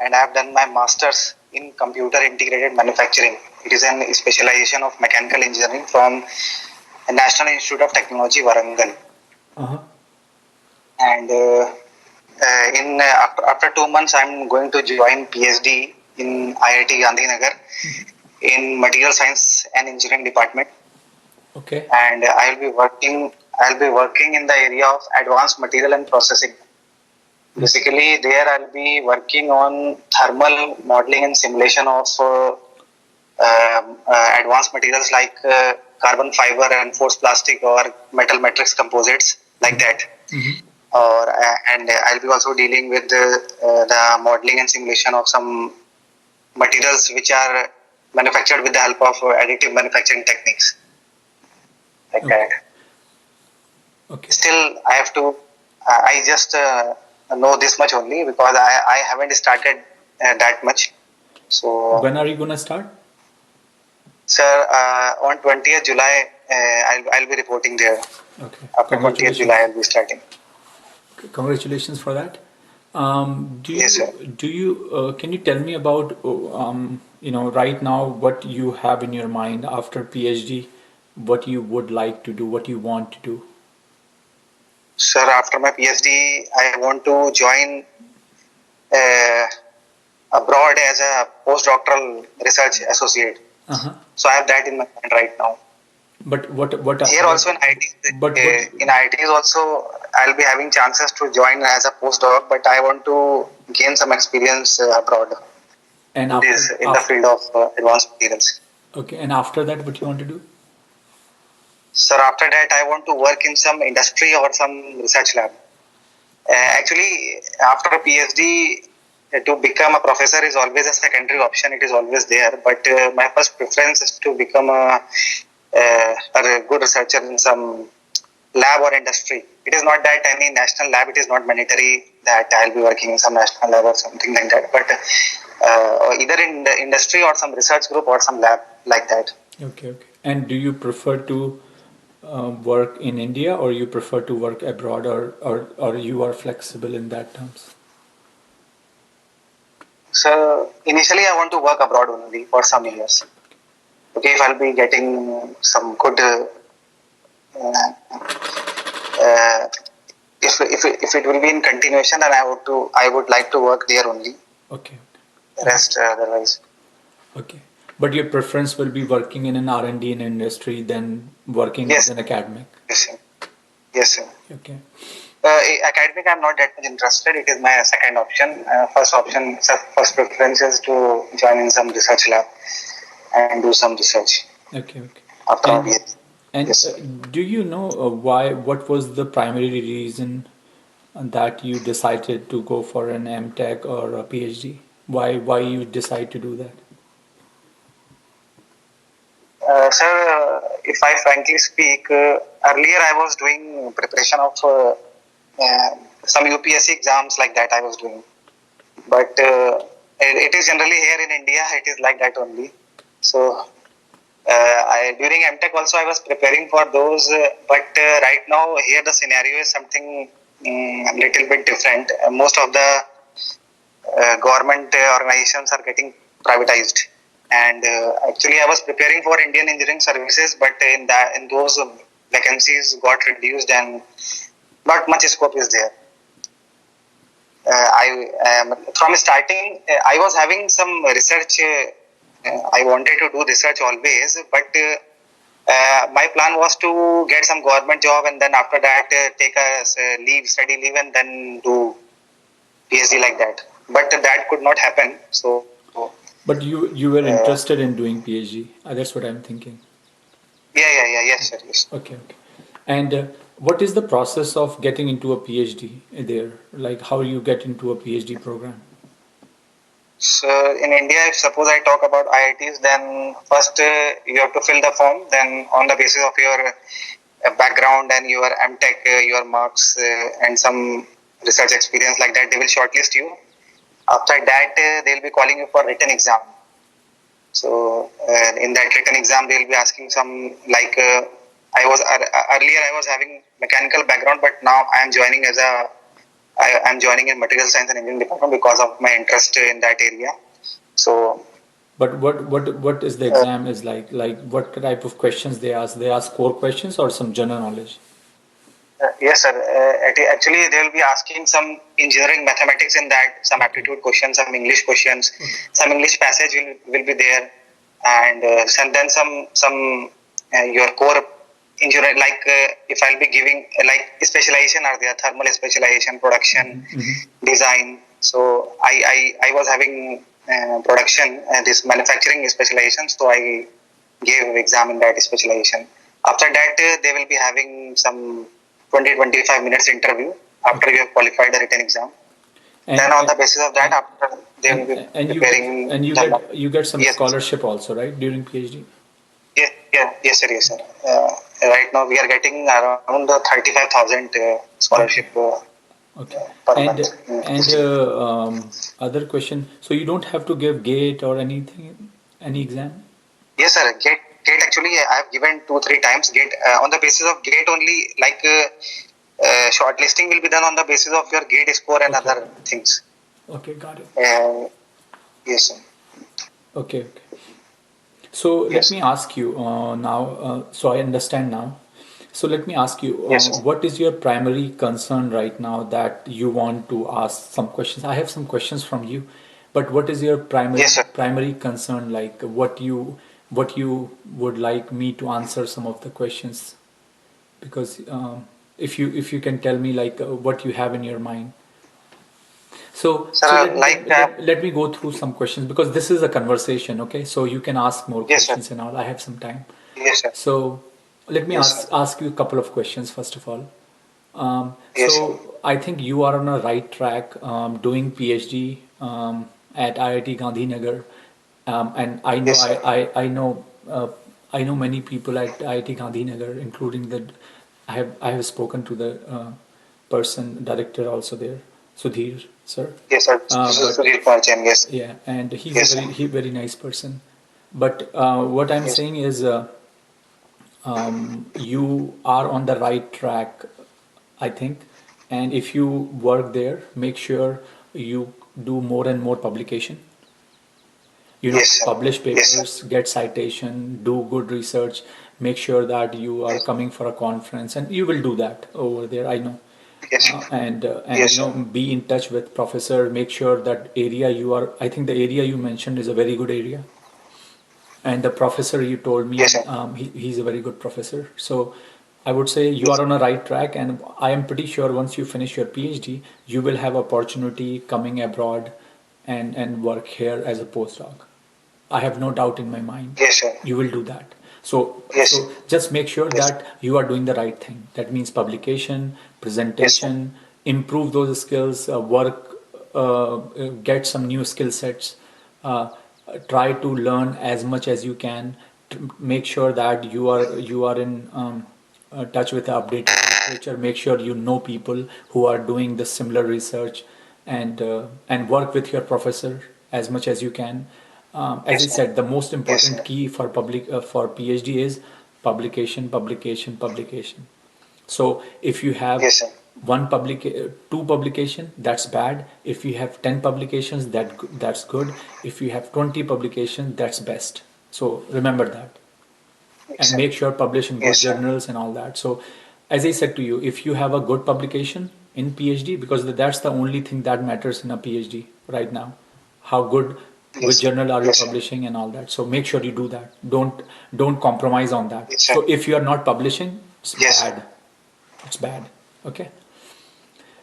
and I have done my master's in computer integrated manufacturing. It is a specialization of mechanical engineering from National Institute of Technology, Warangal. Uh-huh. And after 2 months, I'm going to join PhD in IIT Gandhinagar in Material Science and Engineering Department. Okay. And I'll be working in the area of advanced material and processing. Basically, there I'll be working on thermal modeling and simulation of advanced materials like carbon fiber, reinforced plastic, or metal matrix composites, like that. Mm-hmm. And I'll be also dealing with the modeling and simulation of some materials which are manufactured with the help of additive manufacturing techniques, like that. Okay. Still, I have to. I just know this much only because I haven't started that much. So when are you gonna start? Sir, on 20th July, I'll be reporting there. Okay. After 20th July, I'll be starting. Okay. Congratulations for that. Yes, sir. Can you tell me about right now what you have in your mind after PhD, what you would like to do, what you want to do? Sir, after my PhD, I want to join abroad as a postdoctoral research associate. Uh-huh. So I have that in my mind right now. But what here also in IITs also I'll be having chances to join as a postdoc, but I want to gain some experience abroad. And in the field of advanced materials. Okay, and after that, what you want to do? Sir, after that, I want to work in some industry or some research lab. Actually, after a PhD, to become a professor is always a secondary option. It is always there. But my first preference is to become a good researcher in some lab or industry. It is not that any national lab, it is not mandatory that I'll be working in some national lab or something like that. But either in the industry or some research group or some lab like that. Okay. And do you prefer to work in India or you prefer to work abroad, or you are flexible in that terms? So initially I want to work abroad only for some years. Okay, if I'll be getting some good if it will be in continuation, then I would like to work there only. Okay. Rest otherwise. Okay. But your preference will be working in an R&D in industry than working as an academic? Yes, sir. Yes, sir. Okay. Academic, I'm not that much interested. It is my second option. First preference is to join in some research lab and do some research. Okay. After PhD. And yes, do you know what was the primary reason that you decided to go for an MTech or a PhD? Why you decide to do that? Sir, if I frankly speak, earlier I was doing preparation of some UPSC exams like that I was doing. But it is generally here in India, it is like that only. So during MTech also I was preparing for those, but right now here the scenario is something a little bit different. Most of the government organizations are getting privatized. And actually, I was preparing for Indian Engineering Services, but in those vacancies got reduced and not much scope is there. From starting, I was having some research. I wanted to do research always, but my plan was to get some government job and then after that take a study leave, and then do PhD like that. But that could not happen. So. But you were interested in doing PhD. That's what I'm thinking. Yes, sir. Yes. Okay. And what is the process of getting into a PhD there? Like how you get into a PhD program? So in India, if suppose I talk about IITs, then first you have to fill the form. Then on the basis of your background and your MTech, your marks and some research experience like that, they will shortlist you. After that, they'll be calling you for written exam. So in that written exam, they'll be asking some like earlier I was having mechanical background, but now I am joining as a I'm joining in material science and engineering department because of my interest in that area. So But what is the exam is like? Like what type of questions they ask? They ask core questions or some general knowledge? yes, sir. Actually, they will be asking some engineering mathematics in that, some Okay. aptitude questions, some English questions, Okay. some English passage will be there, and then some your core engineering, like if I'll be giving like specialization are there, thermal specialization, production, design. So I was having production this manufacturing specialization, so I gave exam in that specialization. After that, they will be having some 20-25 minutes interview after Okay. you have qualified the written exam. Then And on the basis of that, and after they will be and preparing you the mock. get some Yes, scholarship also, right, during PhD? yes, sir, yes, sir. Right now we are getting around 35,000 scholarship Okay. per And month. and other question. So you don't have to give gate or anything, any exam? Yes, sir. Gate actually I have given 2-3 times. Gate on the basis of gate only, like shortlisting will be done on the basis of your gate score and Okay. other things. Okay, got it. Yes, sir. Okay, okay. So let Yes, me ask you now, so I understand now. So let me ask you, yes, sir. what is your primary concern right now that you want to ask some questions? I have some questions from you, but what is your Yes, sir. primary concern? Like what you would like me to answer some of the questions? Because if you can tell me like what you have in your mind. So Sir, like let me go through some questions because this is a conversation, okay? So you can ask more yes, sir. questions and all. I have some time. Yes, sir. So let me Yes, sir. ask you a couple of questions first of all. Yes, sir. So I think you are on a right track doing PhD at IIT Gandhinagar, and I know Yes, sir. I know many people at IIT Gandhinagar, including the I have spoken to the person director also there, Sudhir sir. Yes, sir. But Sudhir Kumar Jain. Yes. yeah, and he's a Yes, sir. very nice person. But what I'm Yes. saying is, you are on the right track, I think. And if you work there, make sure you do more and more publication. You know, Yes, sir. publish Yes, sir. papers, get citation, do good research, make sure that you are Yes. coming for a conference, and you will do that over there. I know. Yes. And Yes, you sir. know, be in touch with professor. Make sure that area you are. I think the area you mentioned is a very good area, and the professor you told Yes, me sir. he's a very good professor. So I would say you are Yes. on a right track, and I am pretty sure once you finish your PhD, you will have opportunity coming abroad and work here as a postdoc. I have no doubt in my mind Yes, sir. you will do that. Yes. So just make sure Yes. that you are doing the right thing. That means publication, Yes, sir. presentation, improve those skills, get some new skill sets, uh, try to learn as much as you can. Make sure that you are in touch with the updated literature. Make sure you know people who are doing the similar research, and work with your professor as much as you can. As I Yes, sir. said, the most Yes, important sir. key for for PhD is publication, publication, publication. So if you have Yes, sir. two publication, that's bad. If you have 10 publications, that's good. If you have 20 publications, that's best. So remember that, Yes, and sir. make sure publish in good Yes, sir. journals and all that. So as I said to you, if you have a good publication in PhD, because that's the only thing that matters in a PhD right now, how good, which Yes. journal are you Yes, sir. publishing and all that. So make sure you do that. Don't compromise on that. Yes, sir. So if you are not publishing, it's Yes, sir. bad. It's bad. Okay.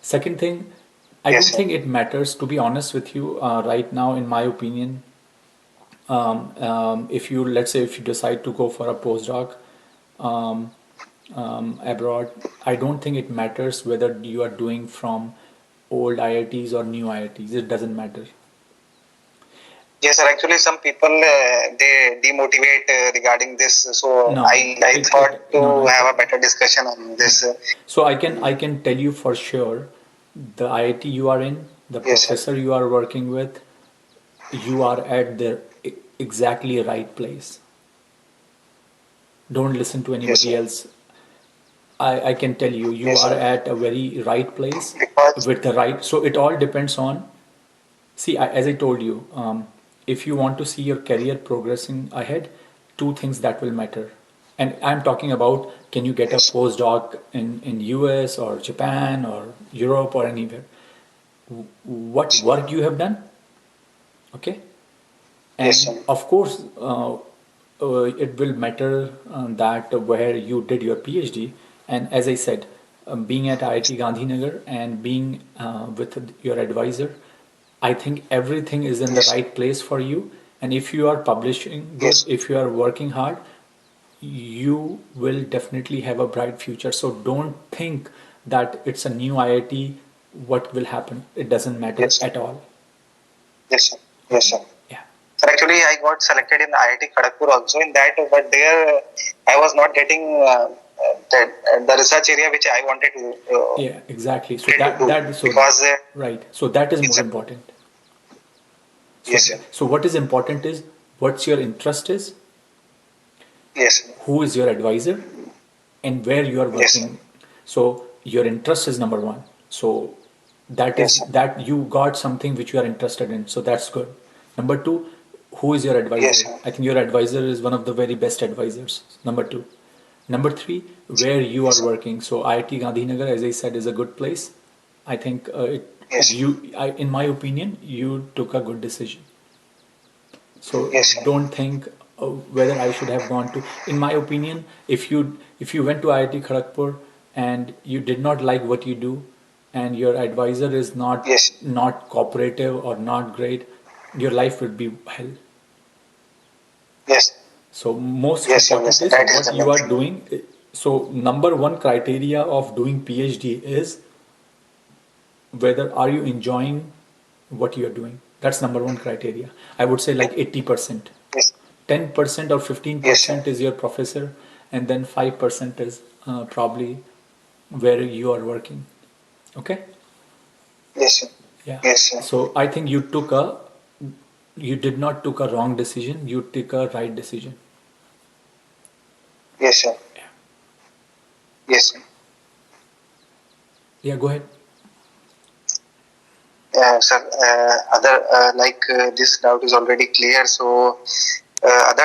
Second thing, I Yes, don't sir. think it matters, to be honest with you, right now, in my opinion. If you, let's say, if you decide to go for a postdoc um, abroad, I don't think it matters whether you are doing from old IITs or new IITs. It doesn't matter. Yes, sir. Actually, some people they demotivate regarding this. So No, I thought no, no. to have a better discussion on Yeah. this. So I can tell you for sure, the IIT you are in, the Yes, sir. professor you are working with, you are at the exactly right place. Don't listen to Yes, anybody sir. else. I can tell you, you Yes, are sir. at a very right place Because with the right. So it all depends on. See, as I told you, if you want to see your career progressing ahead, two things that will matter. And I'm talking about, can you get a yes, postdoc in US or Japan or Europe or anywhere? What sir. work you have done, okay? Yes, And sir. of course, it will matter that where you did your PhD. And as I said, being at IIT Gandhinagar and being with your advisor, I think everything is in the Yes, sir. right place for you. And if you are publishing good, Yes, if you are working hard, you will definitely have a bright future. So don't think that it's a new IIT, what will happen. It doesn't matter yes, sir. at all. Yes, sir. Yes, Okay? sir. Yeah. Sir, actually, I got selected in IIT Kharagpur also in that, but there I was not getting the research area which I Yeah, exactly. So wanted to do because right. So that is it's more a, important. So yes, sir. so what is important is what's your interest is, Yes, sir. who is your advisor, and where you are Yes, sir. working. So your interest is number one. So that Yes, is sir. that you got something which you are interested in. So that's good. Number two, who is your Yes, advisor? sir. I think your advisor is one of the very best advisors. Number two. Number three, where you Yes, are sir. working. So IIT Gandhinagar, as I said, is a good place. I think Yes, sir. in my opinion, you took a good decision. So Yes, sir. don't think whether I should have gone to. In my opinion, if you went to IIT Kharagpur and you did not like what you do, and your advisor is Yes, not cooperative or not great, your life would be hell. yes, So most yes, sir. Yes, important sir. is That is what the you main are thing. doing. So number one criteria of doing PhD is whether are you enjoying what you are doing. That's number one criteria. I would say like 80%. Yes, 10% or yes, sir. 15% is your professor, and then 5% is probably where you are working. Okay? Yes, sir. Yeah. Yes, sir. So I think you did not took a wrong decision, you took a right decision. Yes, sir. Yeah. Yes, sir. Yeah, go ahead. Sir, other like this doubt is already clear. So, other